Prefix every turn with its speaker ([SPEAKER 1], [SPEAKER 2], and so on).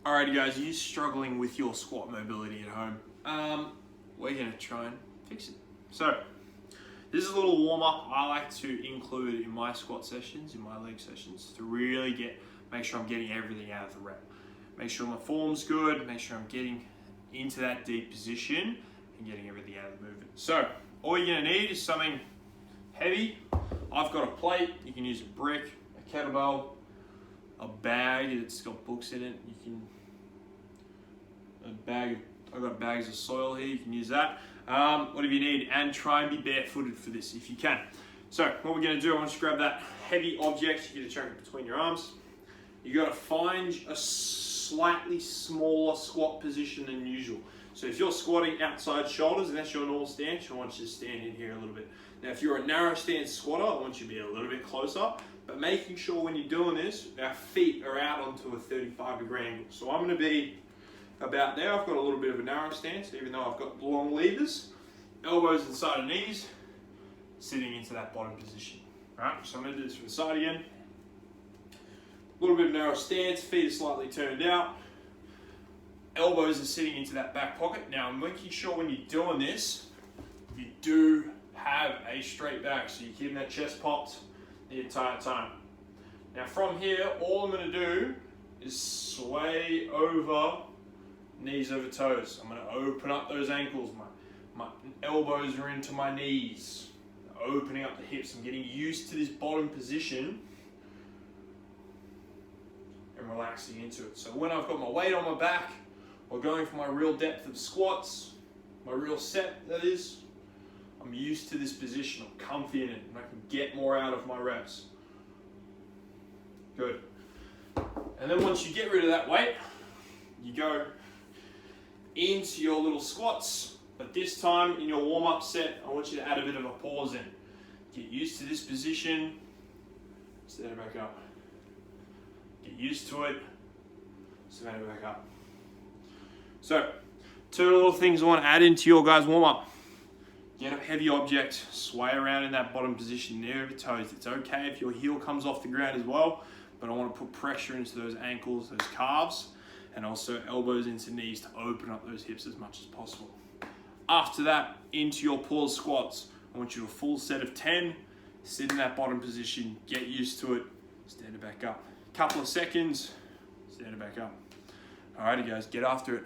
[SPEAKER 1] Alrighty guys, are you struggling with your squat mobility at home? We're gonna try and fix it. So, this is a little warm up I like to include in my squat sessions, in my leg sessions, to really make sure I'm getting everything out of the rep. Make sure my form's good, make sure I'm getting into that deep position and getting everything out of the movement. So, all you're gonna need is something heavy. I've got a plate, you can use a brick, a kettlebell, a bag that's got books in it. I've got bags of soil here, you can use that. Whatever you need, and try and be barefooted for this if you can. So what we're gonna do, I want you to grab that heavy object, you're gonna chuck it between your arms. You gotta find a slightly smaller squat position than usual. So if you're squatting outside shoulders and that's your normal stance, I want you to stand in here a little bit. Now if you're a narrow stance squatter, I want you to be a little bit closer, but making sure when you're doing this, our feet are out onto a 35-degree angle. So I'm gonna be about there. I've got a little bit of a narrow stance, even though I've got long levers. Elbows inside of knees, sitting into that bottom position. Right, so I'm gonna do this from the side again. A little bit of narrow stance, feet are slightly turned out. Elbows are sitting into that back pocket. Now I'm making sure when you're doing this, you do have a straight back, so you're keeping that chest popped the entire time. Now from here, all I'm gonna do is sway over, knees over toes. I'm going to open up those ankles. My elbows are into my knees. Opening up the hips. I'm getting used to this bottom position and relaxing into it. So when I've got my weight on my back, or going for my real depth of squats, my real set that is, I'm used to this position. I'm comfy in it and I can get more out of my reps. Good. And then once you get rid of that weight, you go into your little squats, but this time in your warm-up set, I want you to add a bit of a pause in. Get used to this position, stand it back up. Get used to it, stand it back up. So, two little things I want to add into your guys' warm-up. Get a heavy object, sway around in that bottom position near your toes. It's okay if your heel comes off the ground as well, but I want to put pressure into those ankles, those calves, and also elbows into knees to open up those hips as much as possible. After that, into your pause squats. I want you to a full set of 10, sit in that bottom position, get used to it, stand it back up. Couple of seconds, stand it back up. Alrighty guys, get after it.